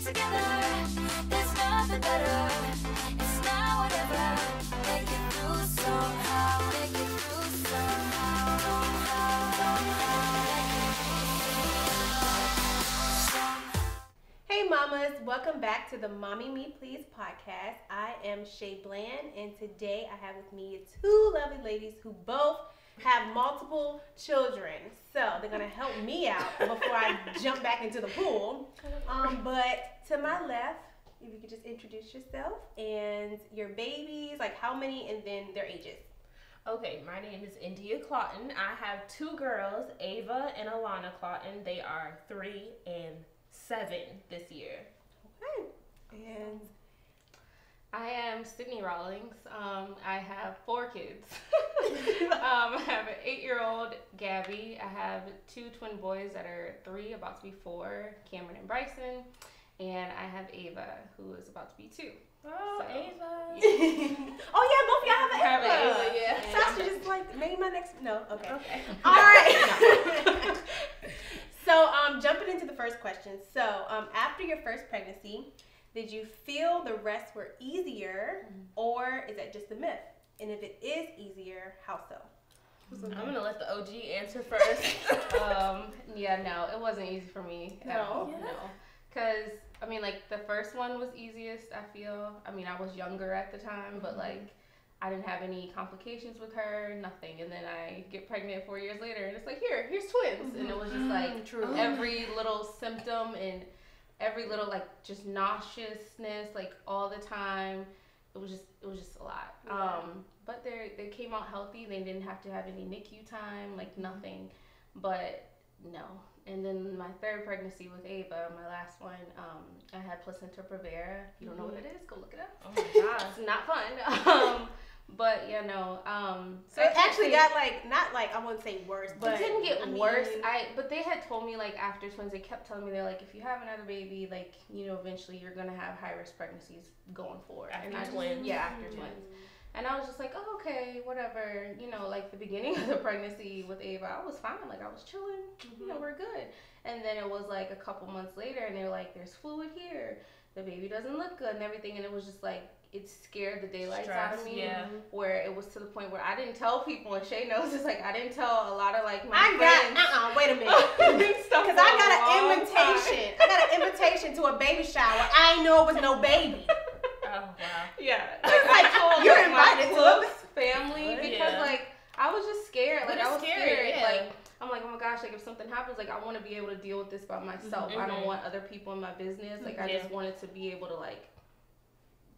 together. There's nothing better. It's now or never. Make it through somehow. Make it through somehow. Hey mamas, welcome back to the Mommy Me Please podcast. I am Shay Bland, and today I have with me two lovely ladies who both have multiple children. So they're gonna help me out before I jump back into the pool. But to my left, if you could just introduce yourself and your babies, like how many, and then their ages. Okay, my name is Ndya Clawton. I have two girls, Ava and Alana Clawton. They are 3 and 7 this year. Okay. And I am Sydney Rawlings. I have 4 kids. I have an 8-year-old, Gabby. I have 2 twin boys that are 3, about to be 4, Cameron and Bryson. And I have Ava, who is about to be 2. Oh, So, Ava. yeah. oh yeah, both of y'all have Have Ava. Ava, yeah. So I should just like name my next. No, okay. Okay. All right. So, jumping into the first question. So, after your first pregnancy, did you feel the rest were easier, or is that just a myth? And if it is easier, how so? I'm going to let the OG answer first. Yeah, no, it wasn't easy for me. at No? all. No. Because, I mean, like, the first one was easiest, I feel. I mean, I was younger at the time, but, like, I didn't have any complications with her, nothing. And then I get pregnant 4 years later, and it's like, here's twins. And it was just, like, every little symptom and every little, like, just nauseousness, like, all the time. It was just a lot. Yeah. But they came out healthy. They didn't have to have any NICU time, like, nothing. But, no. And then my third pregnancy with Ava, my last one, I had placenta prevera. If you don't know what it is, go look it up. Oh my gosh. It's not fun. But yeah, no. So it actually got like, not like, I wouldn't say worse, but it didn't get I mean, worse. But they had told me, like, after twins, they kept telling me, they're like, if you have another baby, like, you know, eventually you're gonna have high risk pregnancies going forward. After twins. Yeah, after twins. And I was just like, oh, okay, whatever. You know, like the beginning of the pregnancy with Ava, I was fine. Like, I was chilling. You know, we're good. And then it was like a couple months later, and they were like, there's fluid here. The baby doesn't look good and everything. And it was just like, it scared the daylights out of me. Yeah. Where it was to the point where I didn't tell people, and Shay knows this, like, I didn't tell a lot of, like, my friends. wait a minute. Because I got an invitation. Time. I got an invitation to a baby shower. I ain't know it was no baby. Oh, wow. Yeah. Like, I told, you're like, invited my to close it. family because, like, I was just scared. Like, But it's I was scary, scared. yeah. Like, I'm like, oh my gosh, like, if something happens, like, I want to be able to deal with this by myself. I don't want other people in my business. Like, I just wanted to be able to, like,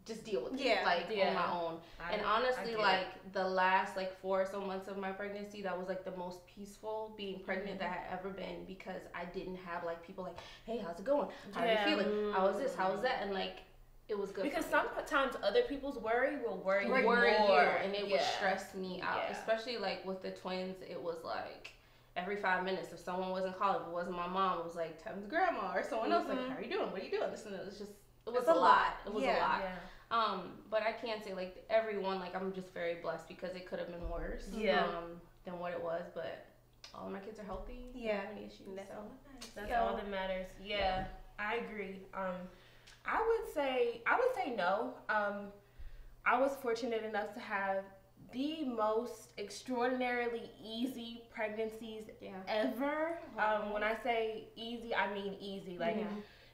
just deal with it, like, on my own. And honestly, like, the last, like, 4 or so months of my pregnancy, that was, like, the most peaceful being pregnant that I had ever been, because I didn't have, like, people like, hey, how's it going? How are you feeling? How was this? How was that? And, like, it was good. Because sometimes other people's worry will worry you more. And it would stress me out. Especially, like, with the twins, it was, like, every 5 minutes, if someone wasn't calling, if it wasn't my mom, it was, like, Tim's grandma or someone else, like, how are you doing? What are you doing? This and it was just, it was a lot. It was a lot. Yeah. But I can't say, like, everyone, like, I'm just very blessed because it could have been worse than what it was, but all my kids are healthy. Yeah. Don't have any issues. That's all that matters. Yeah, I agree. I would say no. I was fortunate enough to have the most extraordinarily easy pregnancies ever. When I say easy, I mean easy. Like,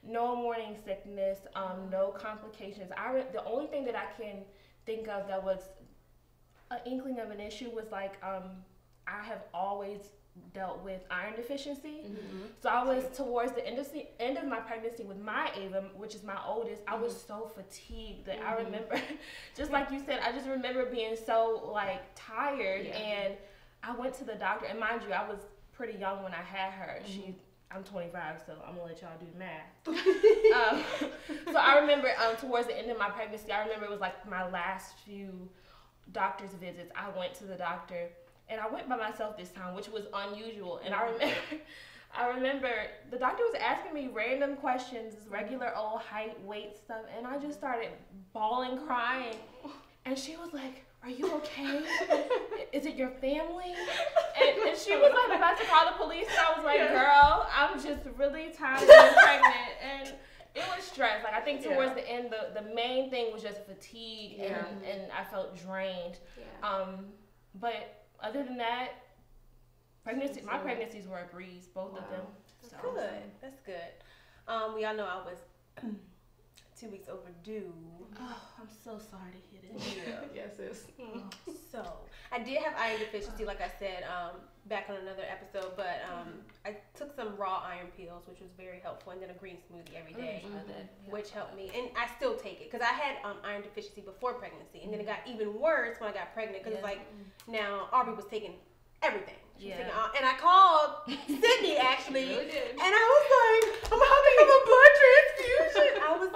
no morning sickness, no complications. The only thing that I can think of that was an inkling of an issue was, like, I have always dealt with iron deficiency. So I was towards the end of my pregnancy with my Ava, which is my oldest, I was so fatigued that I remember, just like you said, I just remember being so, like, tired. And I went to the doctor, and mind you, I was pretty young when I had her. I'm 25, so I'm gonna let y'all do the math. So I remember towards the end of my pregnancy, I remember it was like my last few doctor's visits. I went to the doctor, and I went by myself this time, which was unusual. And I remember the doctor was asking me random questions, regular old height, weight stuff, and I just started bawling, crying. And she was like, "Are you okay? Is it your family?" And she was like about to call the police, and I was like, "Girl, I'm just really tired of being pregnant." And it was stressful. think towards the end, the main thing was just fatigue and I felt drained. Yeah. But other than that, my pregnancies were a breeze, both of them. So. Good. That's good. We all know I was 2 weeks overdue. Oh, I'm so sorry to hear that. Yeah. Yes, sis. So I did have iron deficiency, like I said, back on another episode, but I took some raw iron pills, which was very helpful, and then a green smoothie every day, which helped me. And I still take it because I had iron deficiency before pregnancy, and then it got even worse when I got pregnant because it's like now Aubrey was taking everything. And I called Sydney actually, and I was like, I'm having a blood transfusion. I was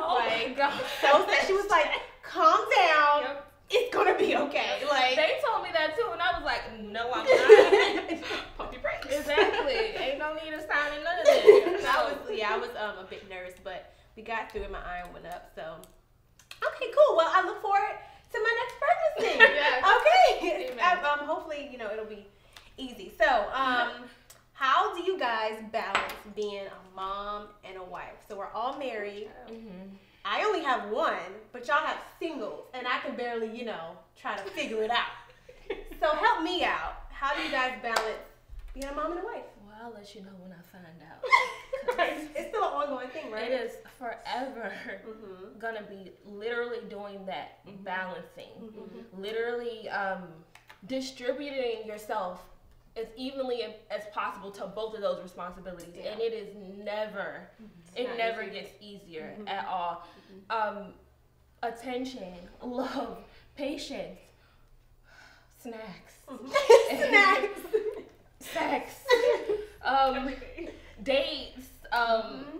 so sad. She was like, calm down. Yep. It's gonna be okay. Like they told me that too, and I was like, no, I'm not. Pump your brakes. Exactly. Ain't no need of signing none of this. I was a bit nervous, but we got through it. My iron went up, so okay, cool. Well, I look forward to my next pregnancy. Okay. Hopefully, it'll be easy. So, how do you guys balance being a mom and a wife? So we're all married. I only have one, but y'all have singles, and I can barely, try to figure it out. So help me out. How do you guys balance being a mom and a wife? Well, I'll let you know when I find out. It's still an ongoing thing, right? It is forever gonna be literally doing that, balancing, literally distributing yourself as evenly as possible to both of those responsibilities, and it is never, gets easier at all. Attention, love, patience, snacks, sex, dates,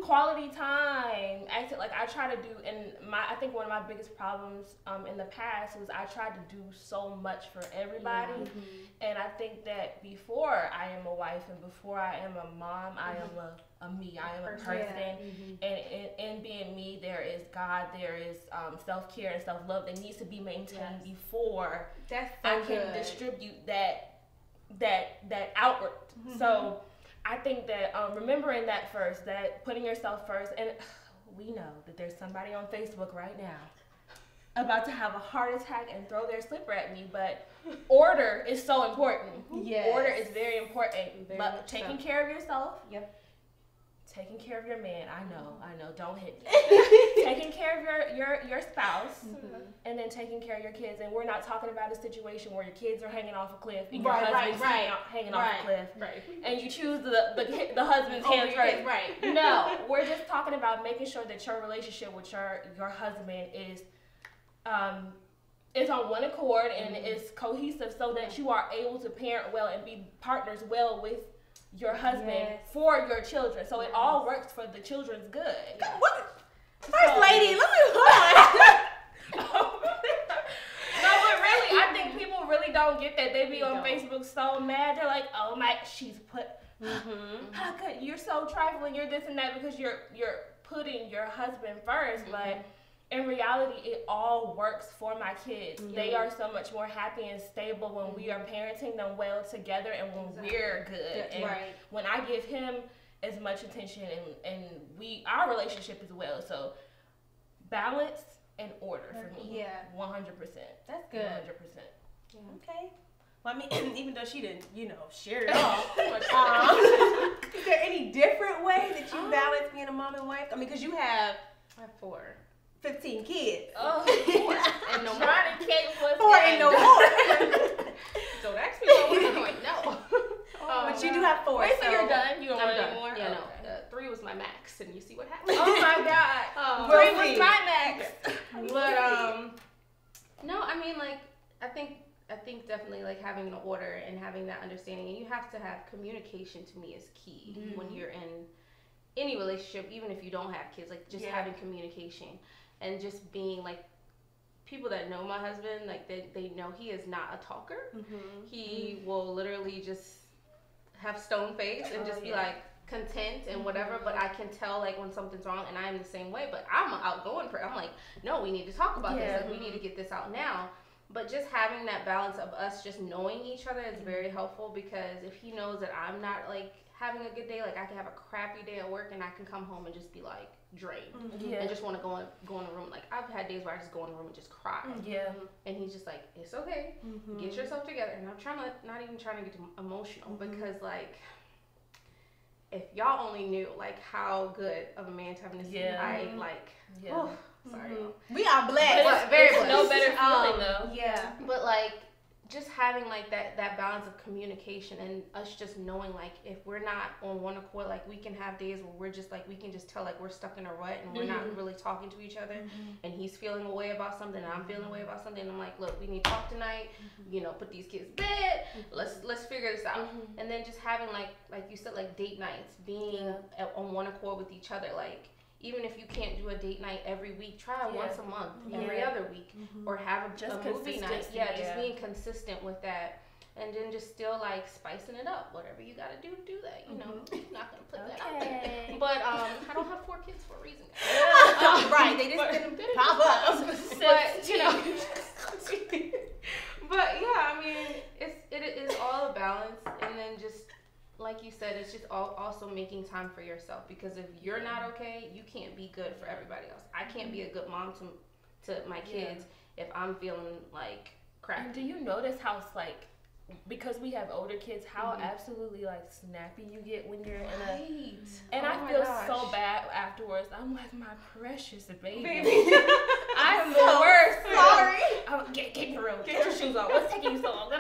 quality time. Like I try to do, and I think one of my biggest problems in the past was I tried to do so much for everybody, and I think that before I am a wife and before I am a mom, I am a me. I am a person, and in being me, there is God, there is self-care and self-love that needs to be maintained before I can distribute that outward. So I think that remembering that first, that putting yourself first, and we know that there's somebody on Facebook right now about to have a heart attack and throw their slipper at me, but order is so important. Yes. Order is very important. But taking care of yourself, taking care of your man, I know, don't hit me. Taking care of your spouse, and then taking care of your kids. And we're not talking about a situation where your kids are hanging off a cliff and your husband's hanging off a cliff, and you choose the husband's hands first. No, we're just talking about making sure that your relationship with your husband is on one accord and is cohesive, so that you are able to parent well and be partners well with your husband for your children, so it all works for the children's good. What? First lady, let me hold on. No, but really, I think people really don't get that. They be on Facebook so mad. They're like, "Oh my, she's put. How could you're so trifling? You're this and that because you're putting your husband first, but." In reality, it all works for my kids. They are so much more happy and stable when we are parenting them well together and when we're good. And when I give him as much attention and our relationship as well. So balance and order for me. 100%. That's good. 100%. Okay. Well, I mean, even though she didn't, share it all. Is there any different way that you balance being a mom and wife? I mean, because I have 15 kids. Oh, 4. And no more. 4 and no more. Don't ask me what I'm like, no. But you do have 4. Wait, so you're done? You don't want any more? Yeah, no. 3 was my max, and you see what happened. Oh my God. 3 was my max. But no, I mean, like, I think definitely like having an order and having that understanding, and you have to have communication. To me, is key when you're in any relationship, even if you don't have kids. Like just having communication. And just being like, people that know my husband, like they know he is not a talker. He will literally just have stone face and just be like content and whatever. But I can tell like when something's wrong, and I am the same way. But I'm an outgoing person. I'm like, no, we need to talk about this. Like we need to get this out now. But just having that balance of us just knowing each other is very helpful, because if he knows that I'm not like having a good day, like I can have a crappy day at work and I can come home and just be like drained and just want to go in the room. Like I've had days where I just go in the room and just cry. And he's just like, it's okay, get yourself together. And I'm not even trying to get emotional because like, if y'all only knew like how good of a man to have this, I like. Oh, sorry, we are blessed. But very blessed. No better feeling though. Yeah, but like. Just having like that balance of communication and us just knowing like if we're not on one accord, like we can have days where we're just like we can just tell like we're stuck in a rut and we're not really talking to each other, and he's feeling a way about something and I'm feeling a way about something, and I'm like, look, we need to talk tonight, you know, put these kids to bed, let's figure this out. And then just having like you said, like date nights, being on one accord with each other, like even if you can't do a date night every week, try it once a month, every other week, or have a movie night. Just being consistent with that, and then just still like spicing it up. Whatever you gotta do to do that, you know. I'm not gonna put that out there. But I don't have 4 kids for a reason. Right? They just didn't pop up. But you know. But yeah, I mean, it is all a balance, and then just. Like you said, it's just also making time for yourself, because if you're not okay, you can't be good for everybody else. I can't be a good mom to my kids if I'm feeling like crap. And do you notice how it's like, because we have older kids, how absolutely like snappy you get when you're in a... And I feel so bad afterwards. I'm like, my precious baby. I'm the worst. Sorry. Get in the room. Get your shoes on. What's taking you so long?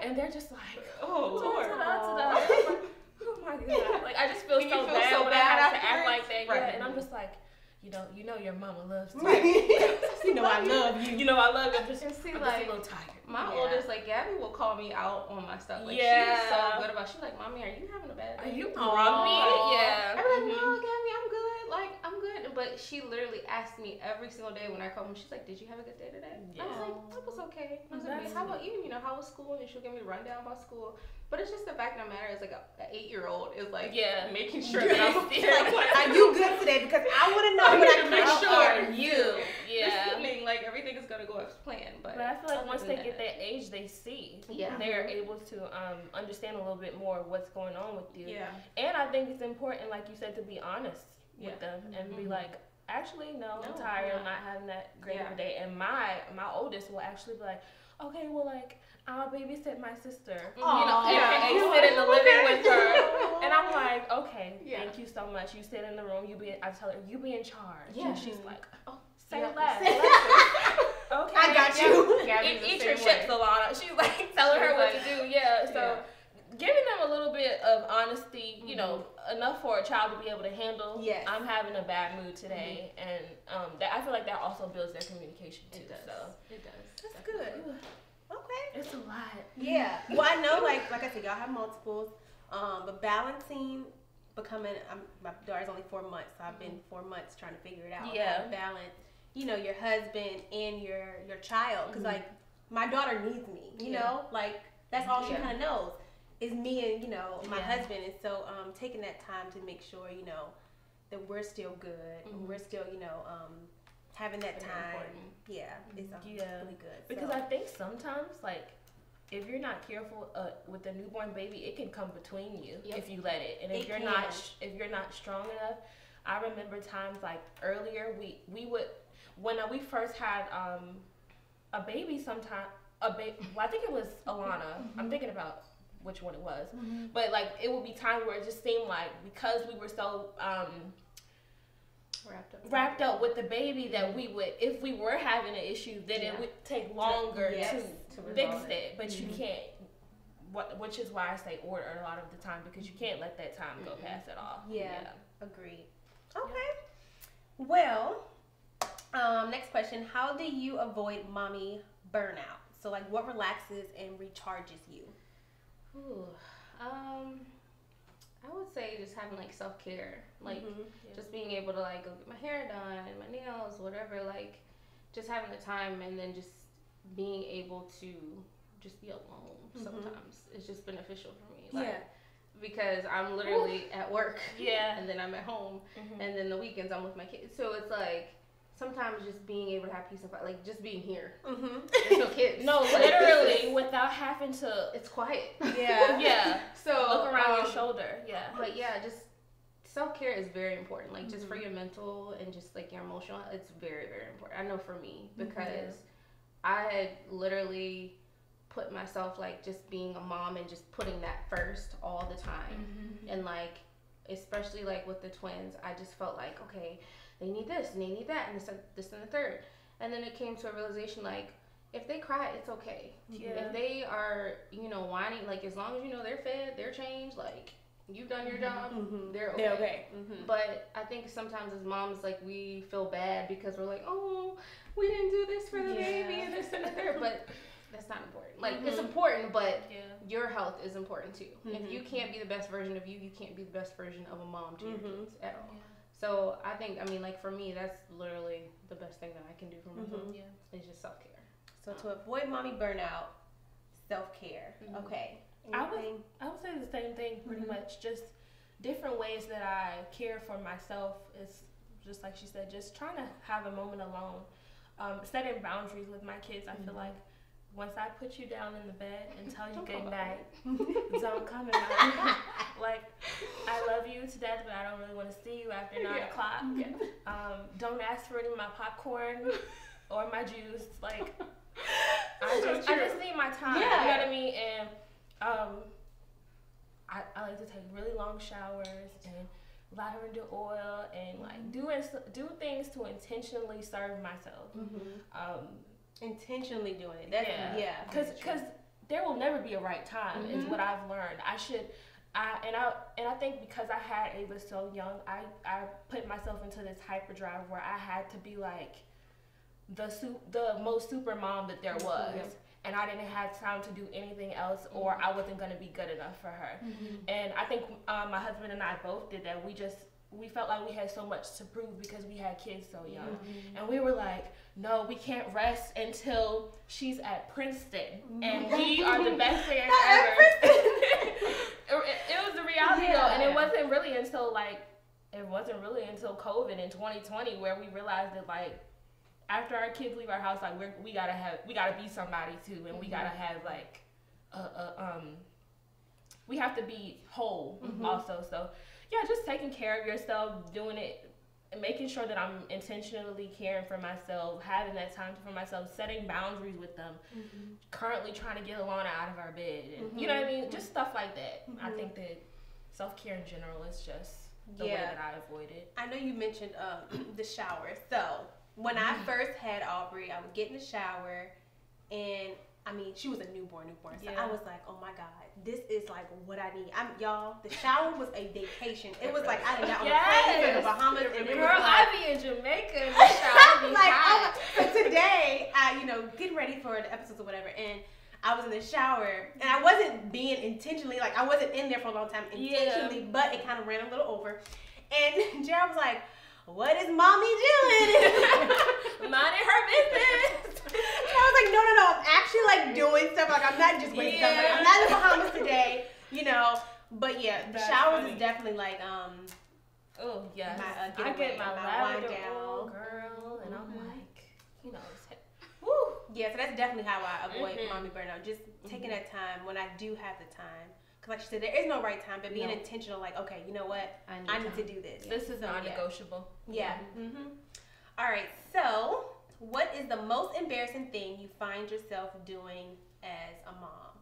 And they're just like, oh Lord. Oh my God. Like I just feel so bad when I have to act like that. Yeah. And I'm just like, you know your mama loves me. You know I love you. You know I love you. I'm just a little tired. My oldest, like Gabby, will call me out on my stuff. Like she's so good about. She's like, "Mommy, are you having a bad day? Are you grumpy?" Yeah. I'm like, "No, Gabby, I'm good. Like I'm good." But she literally asks me every single day when I come home. She's like, "Did you have a good day today?" I was like, "It was okay." I was like, "How about you? You know, how was school?" And she'll give me a rundown about school. But it's just the fact of the matter is like an 8-year-old is like making sure that I'm okay. Like, are you good today? Because I want to know what I can make sure you. Listening, like everything is gonna go as planned. But I feel like once they get that age, they see. They're able to understand a little bit more what's going on with you. Yeah. And I think it's important, like you said, to be honest with them and be like, actually, no, I'm tired. I'm not having that great of a day. And my oldest will actually be like, okay, well, like, I'll babysit my sister. You know, and you sit in the living with her. And I'm like, okay, thank you so much. You sit in the room. I tell her, you be in charge. Yeah. And she's like, oh, say less. Okay. I got you. Eat your chips, Alana. She's like telling her what to do. Yeah. So giving them a little bit of honesty, you know, enough for a child to be able to handle. Yes. I'm having a bad mood today, and that I feel like that also builds their communication too. It does. That's good. Okay. It's a lot. Yeah. Well, I know, like I said, y'all have multiples, but balancing, my daughter's only 4 months, so I've been 4 months trying to figure it out. Yeah. How to balance, you know, your husband and your child, because like my daughter needs me, you know, like that's all she kind of knows is me and, you know, my husband, and so taking that time to make sure, you know, that we're still good, and we're still, you know, having that time, is really good. Because I think sometimes, like, if you're not careful with a newborn baby, it can come between you if you let it. And if you're not strong enough, I remember times like earlier we would when we first had a baby. Well, I think it was Alana. I'm thinking about which one it was, but like it would be times where it just seemed like because we were so wrapped up with the baby that we would, if we were having an issue, then it would take longer to fix it. But you can't, which is why I say order a lot of the time, because you can't let that time go past at all. Agreed. Okay. Well, next question. How do you avoid mommy burnout? So like what relaxes and recharges you? I would say just having like self-care, like just being able to like go get my hair done and my nails, whatever, like just having the time, and then just being able to just be alone sometimes. It's just beneficial for me. Like, because I'm literally at work and then I'm at home and then the weekends I'm with my kids. So it's like sometimes just being able to have peace and like just being here. There's no kids. No, literally without having to. It's quiet. Yeah. So look around your shoulder. Yeah. But yeah, just self-care is very important. Like, just for your mental and just, like, your emotional, it's very, very important. I know for me, because I had literally put myself, like, just being a mom and just putting that first all the time. And, like, especially, like, with the twins, I just felt like, okay, they need this and they need that and this and the third. And then it came to a realization, like, if they cry, it's okay. If they are, you know, whining, like, as long as you know they're fed, they're changed, like, you've done your job, they're okay. They're okay. But I think sometimes as moms, like, we feel bad because we're like, oh, we didn't do this for the baby and this and the third. But that's not important. Like, it's important, but your health is important too. If you can't be the best version of you, you can't be the best version of a mom to your kids at all. So I think, I mean, like, for me, that's literally the best thing that I can do for myself. It's just self-care. So to avoid mommy burnout, self-care. Okay. I would say the same thing pretty much. Just different ways that I care for myself is just like she said, just trying to have a moment alone. Setting boundaries with my kids. I feel like once I put you down in the bed and tell you good night, don't come in my room. Like, I love you to death, but I don't really want to see you after 9 o'clock. Don't ask for any of my popcorn or my juice. Like, I just need my time. You know what I mean? And I like to take really long showers and lavender oil and like do things to intentionally serve myself. Intentionally doing it. That's, because there will never be a right time. Is what I've learned. I think because I had Ava so young, I put myself into this hyperdrive where I had to be like the most super mom that there was. And I didn't have time to do anything else, or I wasn't going to be good enough for her. And I think my husband and I both did that. We felt like we had so much to prove because we had kids so young. And we were like, no, we can't rest until she's at Princeton. And we are the best parents ever. It was the reality though. And it wasn't really until COVID in 2020 where we realized that, like, after our kids leave our house, like, we gotta be somebody too, and we gotta have like we have to be whole also. So yeah, just taking care of yourself, doing it, and making sure that I'm intentionally caring for myself, having that time for myself, setting boundaries with them, currently trying to get Alana out of our bed, and you know what I mean, just stuff like that. I think that self-care in general is just the way that I avoid it. I know you mentioned the shower, so when I first had Aubrey, I would get in the shower, and I mean, she was a newborn, so I was like, oh my God, this is like what I need. Y'all, the shower was a vacation. It was like I done got on a plane to the Bahamas, and it was like, I be in Jamaica in the shower. Like, oh my, so today, getting ready for the episodes or whatever, and I was in the shower, and I wasn't being intentionally, like, I wasn't in there for a long time intentionally, but it kind of ran a little over, and Jared was like, what is mommy doing? Minding her business. And I was like, no, I'm actually like doing stuff. Like, I'm not just wasting stuff. Like, I'm not in the Bahamas today, you know. But yeah, the showers is definitely like oh yeah. I get my lavender oil, girl, and I'm like, you know, woo. Yeah, so that's definitely how I avoid mommy burnout. Just taking that time when I do have the time. Because like she said, there is no right time, but being intentional, like, okay, you know what? I need to do this. This is non-negotiable. Yeah. All right, so what is the most embarrassing thing you find yourself doing as a mom?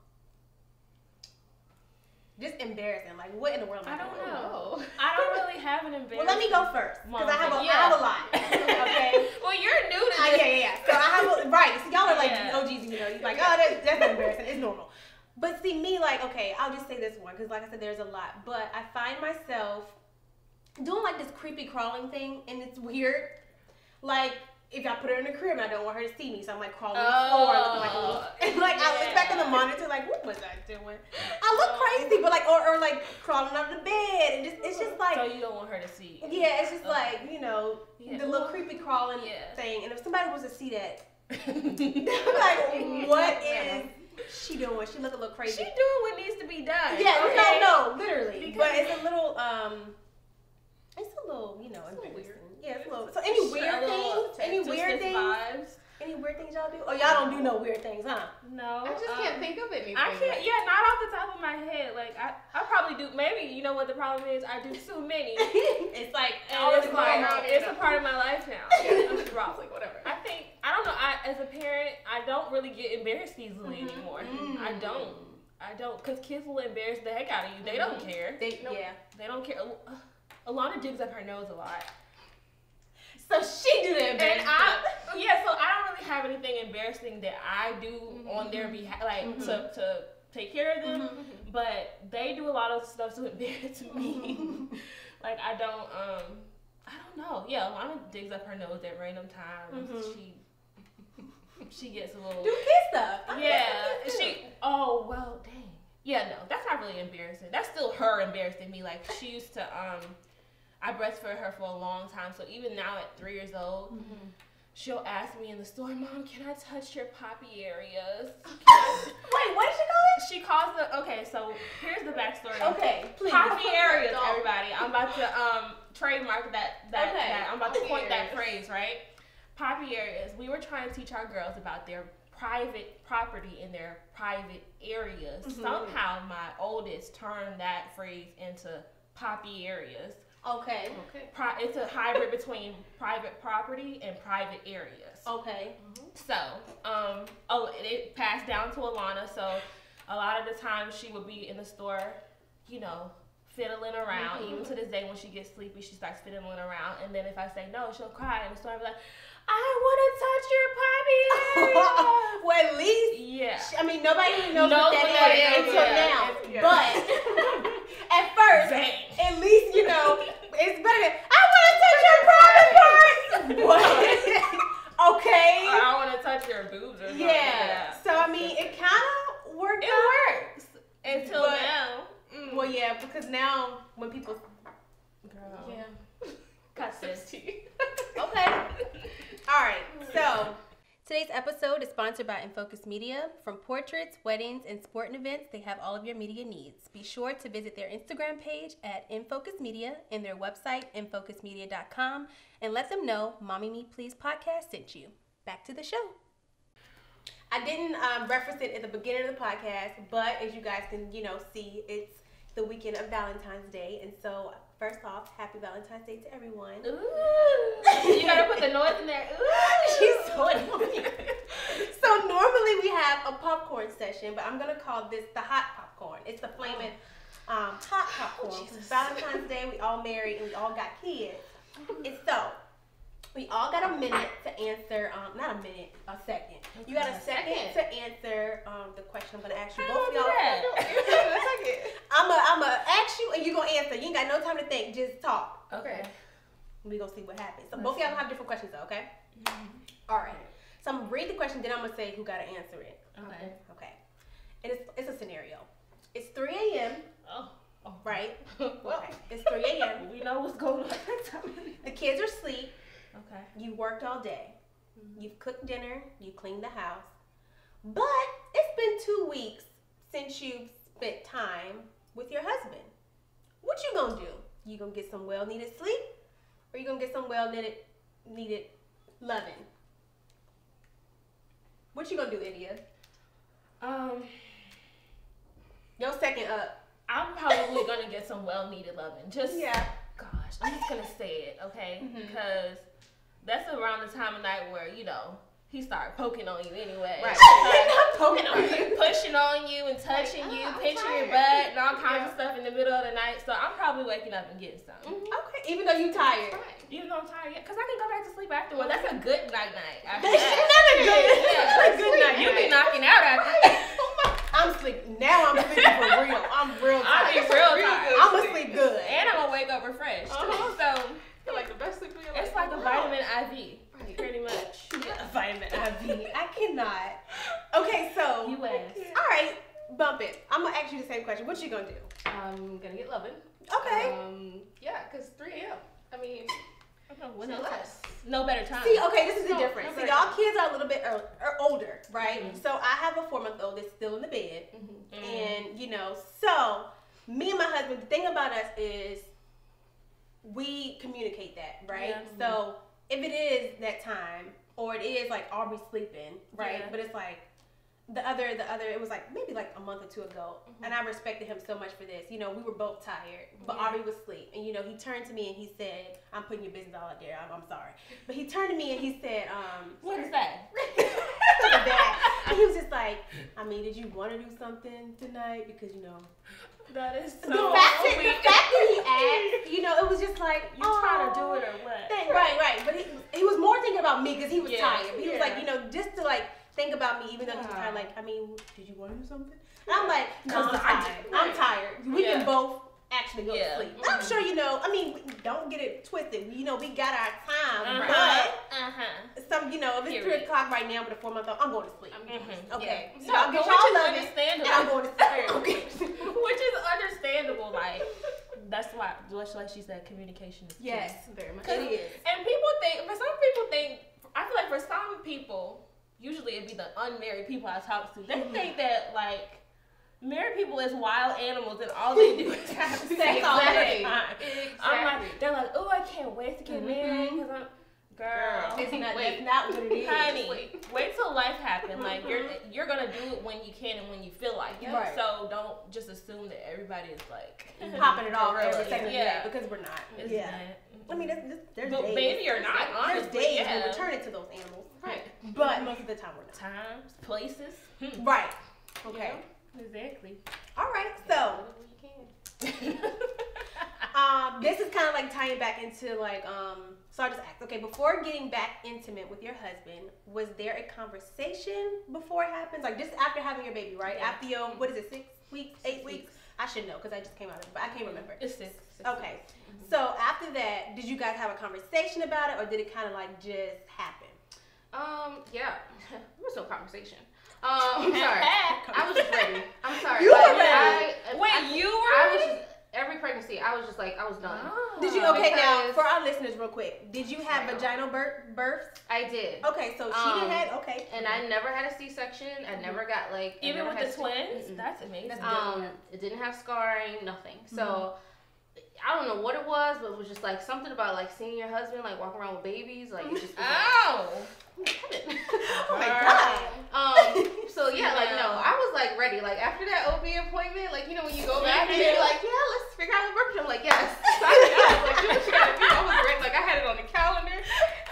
Just embarrassing. Like, what in the world? I don't know. I don't really have an embarrassing. Well, let me go first, because I have a lot. Okay. Well, you're new to this. Yeah. So I have right. So y'all are like OGs, you know. You're like, oh, that's not embarrassing. It's normal. But see, me, like, okay, I'll just say this one, because like I said, there's a lot. But I find myself doing like this creepy crawling thing, and it's weird. Like, if I put her in the crib and I don't want her to see me, so I'm like crawling on the floor, looking like a little, and like I look back on the monitor, like, what was I doing? I look crazy, but like, or like crawling under the bed, and it's just like. So you don't want her to see. Yeah, it's just like, you know, the little creepy crawling thing, and if somebody was to see that, like, what is she doing? She look a little crazy. She doing what needs to be done. Yeah, okay? No, literally. Because but it's a little, you know, it's weird. Yeah, it's a little. So any weird weird things y'all do? Oh, y'all don't do no weird things, huh? No. I just can't think of anything. I can't. Yeah, not off the top of my head. Like I probably do. Maybe you know what the problem is. I do too many. It's like it's a part of my life now. It's wrong. Like whatever. I don't know. As a parent, I don't really get embarrassed easily anymore. I don't, because kids will embarrass the heck out of you. They don't care. They don't care. Alana digs up her nose a lot. So she do the embarrassing stuff. So I don't really have anything embarrassing that I do on their behalf, like to take care of them. But they do a lot of stuff to embarrass me. Like I don't know. Yeah, Alana digs up her nose at random times. She gets a little do kid stuff. Oh well, dang. Yeah, no, that's not really embarrassing. That's still her embarrassing me. Like she used to I breastfed her for a long time, so even now at 3 years old, she'll ask me in the store, Mom, can I touch your poppy areas? Wait, what did she call it? She calls it, okay, so here's the backstory. Okay, please. Poppy areas, everybody. I'm about to trademark that I'm about to coin that phrase, right? Poppy areas. We were trying to teach our girls about their private property in their private areas. Somehow my oldest turned that phrase into poppy areas. Okay. It's a hybrid between private property and private areas. Okay. So, it passed down to Alana. So, a lot of the time she would be in the store, you know, fiddling around. Even to this day, when she gets sleepy, she starts fiddling around. And then if I say no, she'll cry in the store and be like, I want to touch your poppy area. Well, at least, I mean, nobody really knows what that is until now. But at first, at least, you know, it's better than, I want to touch your private parts. What? Okay. Or I want to touch your boobs or something. Yeah. So, I mean, it kind of worked out. It works. Until now. Well, yeah, because now when people... Girl. Yeah. Got 60. Okay. All right, so today's episode is sponsored by Infocus Media. From portraits, weddings, and sporting events, they have all of your media needs. Be sure to visit their Instagram page at Infocus Media and their website, infocusmedia.com, and let them know Mommy Me Please podcast sent you. Back to the show. I didn't reference it at the beginning of the podcast, but as you guys can, see, it's the weekend of Valentine's Day, and so first off, happy Valentine's Day to everyone. Ooh. You gotta put the noise in there. Ooh. She's so annoying. So normally we have a popcorn session, but I'm gonna call this the hot popcorn. It's the flaming hot popcorn. Valentine's Day, we all married and we all got kids. And so we all got a minute to answer, not a minute, a second. You got a second to answer the question I'm gonna ask you. Both of y'all. I'm gonna ask you and you're gonna answer. You ain't got no time to think, just talk. Okay. We gonna see what happens. So both of y'all have different questions though, okay? All right. So I'm gonna read the question, then I'm gonna say who gotta answer it. Okay. And it's a scenario. It's 3 a.m. Oh. Right? Okay. It's 3 a.m. We know what's going on. The kids are asleep. Okay. You worked all day. You've cooked dinner. You cleaned the house. But it's been 2 weeks since you've spent time with your husband. What you gonna do? You gonna get some well-needed sleep? Or you gonna get some well-needed loving? What you gonna do, Ndya? Your second up. I'm probably gonna get some well-needed loving. Gosh, I'm just gonna say it, okay? Because that's around the time of night where, he started poking on you anyway. Right. Not poking on you. Pushing on you and touching you, pinching your butt and all kinds of stuff in the middle of the night. So I'm probably waking up and getting something. Okay. Even though you tired. Even though I'm tired, because I can go back to sleep afterwards. That's a good night. That's never good. That's a good night. You be knocking out after that. I'm sleeping. Now I'm sleeping for real. I'm real tired. I'll be real tired. I'm going to sleep good. And I'm going to wake up refreshed. So It's like the best sleep of your life. It's like a vitamin IV. Pretty much. Vitamin IV. I cannot. Okay, so. You asked. All right, bump it. I'm going to ask you the same question. What you going to do? I'm going to get loving. Okay. Yeah, because 3 a.m. I mean, no better time. See, okay, this is the difference. So y'all kids are a little bit older, right? So I have a 4-month-old that's still in the bed. And, so me and my husband, the thing about us is we communicate that, right? So if it is that time, or it is like Aubrey sleeping, right? But it's like the other, it was like maybe like a month or two ago, and I respected him so much for this. You know, we were both tired, but Aubrey was asleep, and you know, he turned to me and he said, "I'm putting your business all out there. I'm sorry," but he turned to me and he said, "What is that?" And he was just like, "I mean, did you want to do something tonight? Because you know." That is so the fact that he asked, you know, it was just like, you trying to do it or what? Right. But he was more thinking about me because he was tired. He was like, you know, just to like think about me, even though he was kind of like, I mean, did you want to do something? And I'm like, no, I'm tired. We can both actually go to sleep. I'm sure, you know, I mean, don't get it twisted. You know, we got our time, but some, you know, if it's 3 o'clock right now with a 4-month-old, I'm going to sleep. Okay. So I'll get y'all love it, and I'm going to sleep. Okay. Which is understandable, like, that's why, like she said, communication is key. Yes, very much. It is. And people think, I feel like for some people, usually it'd be the unmarried people I talk to, they think that, like, married people is wild animals and all they do is have sex all the time. Exactly. I'm like, they're like, oh, I can't wait to get married because I'm, girl. That's not what it is. Honey, wait till life happens. Like you're gonna do it when you can and when you feel like it. Right. So don't just assume that everybody is like popping it off every second day because we're not. I mean, there's days. Baby or not, honestly. There's days when we're turning to those animals. Right. But most of the time we're not. Times, places. Right. Okay. Yeah, exactly. All right. So. This is kind of like tying back into like so I just asked, okay, before getting back intimate with your husband, was there a conversation before it happens? Like just after having your baby, right? After your, what is it, 6 weeks, 8 weeks? I should know because I just came out of it, but I can't remember. It's 6. Okay. So after that, did you guys have a conversation about it, or did it kind of like just happen? Yeah, there was no conversation. I'm sorry. I was just ready. I'm sorry. You were ready. I was just, every pregnancy, I was just like, I was done. Did you, okay, now, for our listeners real quick, did you have vaginal births? I did. Okay, so she didn't have, okay. And I never had a C-section. I never got like. Even with the twins? That's amazing. It didn't have scarring, nothing. So, I don't know what it was, but it was just like something about like seeing your husband like walking around with babies. Like, it just was oh my God. So yeah, like no, I was like ready. Like after that OB appointment, like you know when you go back and you're like, yeah, let's figure out the birth. I'm like, yes, sign me up. Like do what you gotta do. I was ready. Like I had it on the calendar.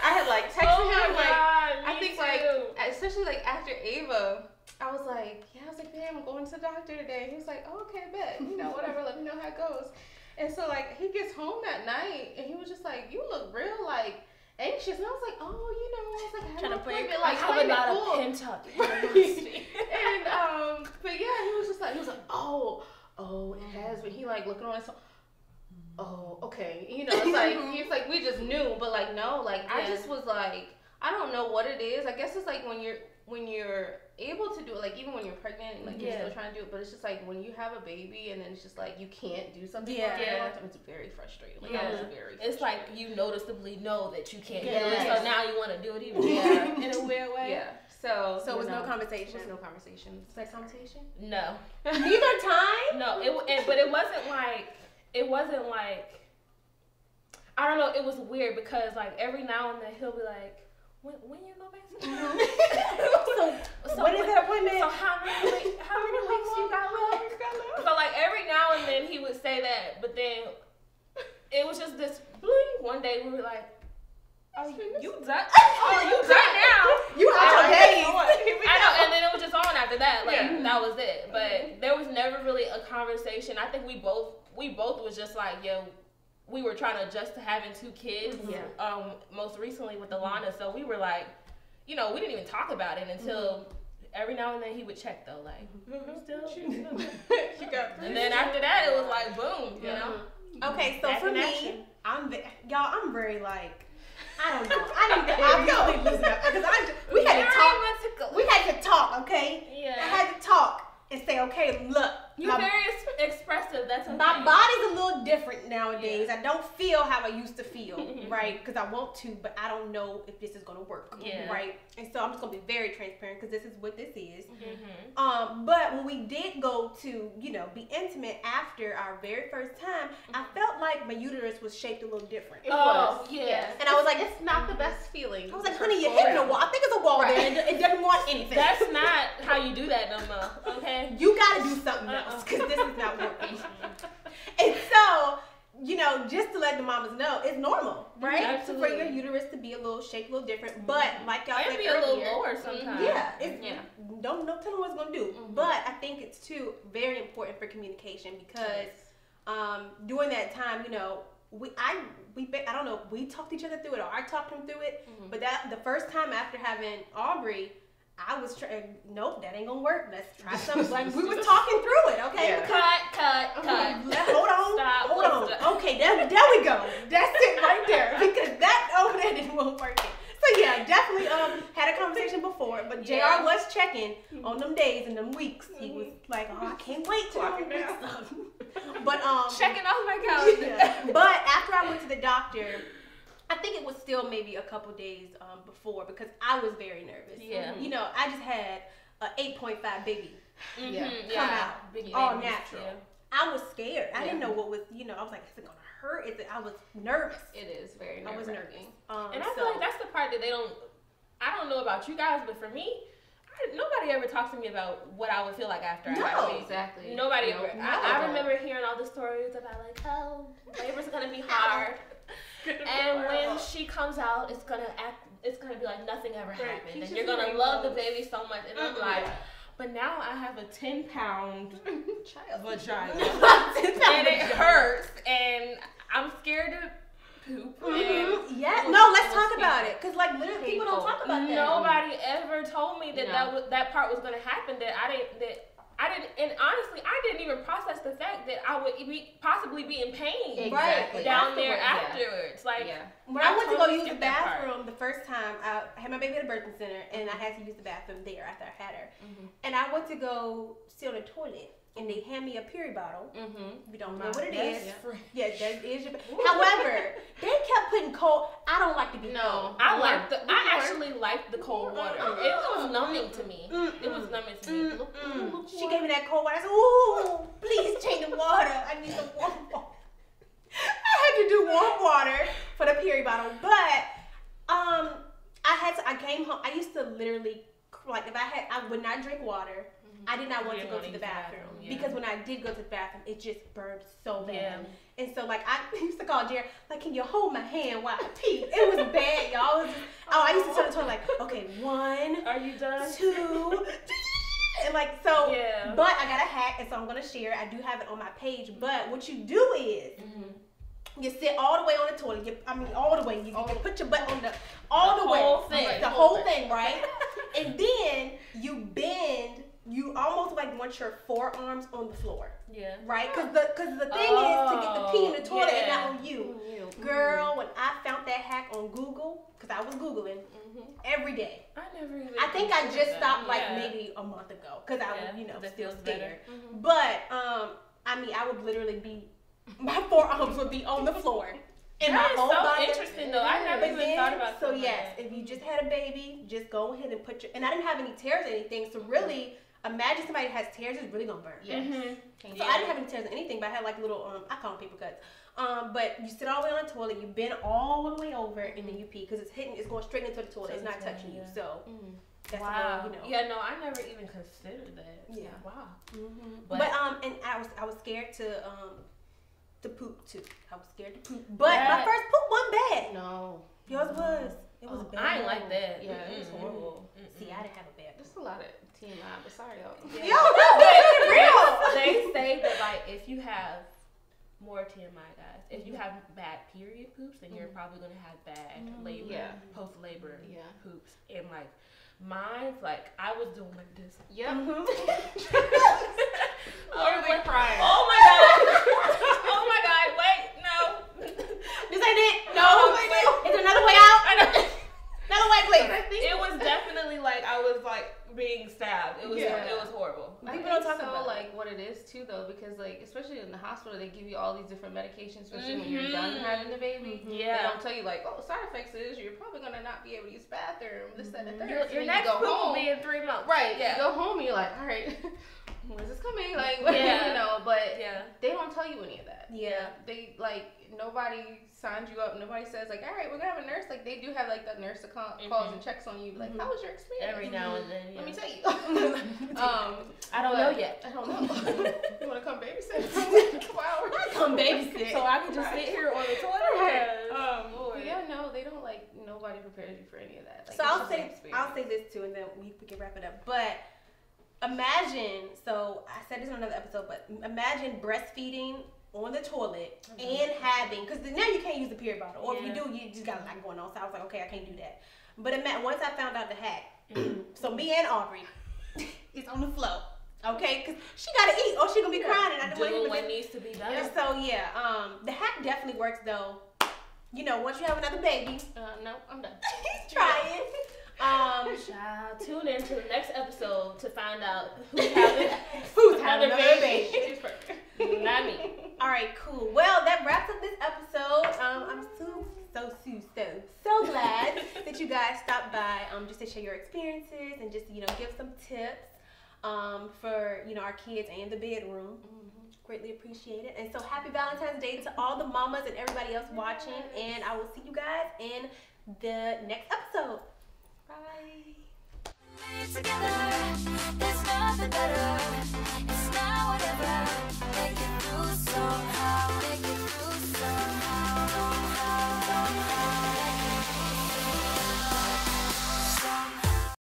I had like texted him. Like I think like especially like after Ava, I was like, babe, I'm going to the doctor today. He was like, oh, okay, bet. You know, whatever. Let me know how it goes. And so like he gets home that night and he was just like, you look real like anxious. And I was like, oh, you know, I was like, I had a play bit like have a lot of pent up. And but yeah, he was like, oh, it has. But he like looking on his phone. Oh, okay. You know, it's like he's like we just knew, but like no, like I just was like, I don't know what it is. I guess it's like when you're able to do it, like even when you're pregnant and like you're still trying to do it, but it's just like when you have a baby and then it's just like you can't do something for a long time, it's very frustrating. Like I was very frustrated. It's like you noticeably know that you can't do it, so now you want to do it even in a weird way. Yeah. So it was no conversation. There was no conversation. Was that conversation? No. Neither time? No. But it wasn't like I don't know, it was weird because like every now and then he'll be like, when you go back to so when is that appointment? So how many weeks you got left? So like every now and then he would say that, but then it was just this bling. One day we were like, oh, you done? Oh, you done now? You out your days. I know, and then it was just on after that. Like that was it. But there was never really a conversation. I think we both was just like, yo. We were trying to adjust to having 2 kids, most recently with Alana. So we were like, you know, we didn't even talk about it until every now and then he would check though, like, she got 3. And then after that, it was like, boom, you know. Okay, so for me, I'm very like, I don't know. I'm really losing it because we had to talk. We had to talk, okay? Yeah. I had to talk and say, okay, look. You're very expressive. That's okay. My body's a little different nowadays. Yeah. I don't feel how I used to feel, right? Because I want to, but I don't know if this is going to work, right? And so I'm just going to be very transparent because this is what this is. But when we did go to, you know, be intimate after our very first time, I felt like my uterus was shaped a little different. It was. Yeah. And I was like, it's not the best feeling. I was like, honey, you're hitting the wall. I anything. That's not how you do that no more, okay? You gotta do something else, because this is not working. And so, you know, just to let the mamas know, it's normal, right? Absolutely. For your uterus to be a little shaped, a little different. But like y'all said be earlier, a little lower sometimes. Yeah, don't tell them what it's gonna do. But I think it's too very important for communication because during that time, you know, I don't know if we talked each other through it or I talked him through it. But that the first time after having Aubrey, I was trying. Nope, that ain't gonna work. Let's try something. Like we was talking through it. Okay, Yeah. Cut. Hold on. Stop. Hold on. Okay, there we go. That's it right there. Because that over there didn't work. So yeah, definitely had a conversation before, but JR was checking on them days and them weeks. He was like, oh, I can't wait till I'm But checking off my calendar. Yeah. But after I went to the doctor, I think it was still maybe a couple days before because I was very nervous. Yeah. You know, I just had an 8.5 baby come out, Big all babies, natural. yeah. I was scared. I didn't know what was, you know, I was like, is it gonna hurt? I was nervous. It is very nervous. I was nervous. And I feel like that's the part that I don't know about you guys, but for me, nobody ever talks to me about what I would feel like after I had a baby. Exactly. Nobody ever. I remember hearing all the stories about like, oh, labor's gonna be hard. And when she comes out, it's gonna be like nothing ever happened. And you're gonna love the baby so much. And I'm like, but now I have a 10-pound vagina. And it hurts. And I'm scared to poop. No, let's talk about it. Because like literally people don't talk about that. Nobody ever told me that that part was gonna happen. And honestly, I didn't even process the fact that I would possibly be in pain down there afterwards. Like, when I went to go use the bathroom the first time, I had my baby at a birthing center, and I had to use the bathroom there after I had her. And I went to go sit on the toilet, and they hand me a period bottle. We don't know what it is. Yeah, that is your. However, they kept putting cold. I don't like to be cold. I actually liked the cold water. It was numbing to me. It was numbing to me. She gave me that cold water. I said, "Ooh, please change the water. I need some warm water." I had to do warm water for the period bottle, but I came home. I used to literally like I would not drink water. I did not want to go to the bathroom because when I did go to the bathroom, it just burned so bad. And so like I used to call Jerry, like, can you hold my hand while I pee? It was bad, y'all. It was just, I used to tell the toilet like, okay, 1, are you done? 2, and like so. But I got a hack, and so I'm gonna share it. I do have it on my page. But what you do is. You sit all the way on the toilet. All the way. You put your butt on the whole thing, right? And then you bend. You almost like want your forearms on the floor. Right? Because the thing is to get the pee in the toilet and not on you. Girl, when I found that hack on Google, because I was Googling every day. I think I just stopped like maybe a month ago because I was still scared. But I would literally be. My forearms would be on the floor. And that my whole body. Interesting though. I never even thought about that. So yes, if you just had a baby, just go ahead and put and I didn't have any tears or anything, so really imagine somebody has tears, it's really gonna burn. So I didn't have any tears or anything, but I had like little I call them paper cuts. But you sit all the way on the toilet, you bend all the way over, and then you pee because it's going straight into the toilet. It's not touching you. So that's wow. a little, Yeah, no, I never even considered that. Yeah. Wow. But and I was scared to poop too. I was scared to poop. But my first poop wasn't bad. No. Yours was. It was bad. I ain't like that. Yeah, it was horrible. See, I didn't have a bad poop. There's a lot of TMI, but sorry y'all. Yo, no, it's real. They say that like if you have more TMI guys, if you have bad period poops, then you're probably gonna have bad labor, post-labor poops. And like mine, like I was doing like this. Literally crying. Oh my god. Oh my god. Wait, no. This ain't it. No. Is there another way out? Another way, please. It was definitely like I was like being stabbed. It was horrible. People don't talk about like what it is too though, because like especially in the hospital they give you all these different medications, especially when you're done having the baby. They don't tell you like, oh, side effects is you're probably gonna not be able to use the bathroom, this, that, and the third. Your next poop will be in 3 months. Right. Yeah. You go home and you're like, all right. where's this coming? Like, you know, but they don't tell you any of that. Yeah. They, like, nobody signs you up. Nobody says, like, all right, we're going to have a nurse. Like, they do have, like, that nurse that calls and checks on you. Like, how was your experience? Every now and then, Let me tell you. I don't know yet. I don't know. You want to come babysit for like 2 hours? I come babysit. So I can just sit here on the toilet. But yeah, no, they don't, like, nobody prepares you for any of that. Like, so I'll say this too, and then we can wrap it up. But imagine, so I said this in another episode, but imagine breastfeeding on the toilet and having, because now you can't use the period bottle, or if you do, you just got a lot going on. So I was like, okay, I can't do that. But once I found out the hack, so me and Aubrey is on the floor, okay, because she gotta eat, or she gonna be crying, and I don't do what needs to be done. So the hack definitely works though. You know, once you have another baby. No, I'm done. He's trying. Child, tune in to the next episode to find out who's having another baby. Not me. All right, cool. Well, that wraps up this episode. I'm so glad that you guys stopped by just to share your experiences and just, you know, give some tips for, you know, our kids and the bedroom. Greatly appreciate it. And so happy Valentine's Day to all the mamas and everybody else watching. And I will see you guys in the next episode. Bye. Together.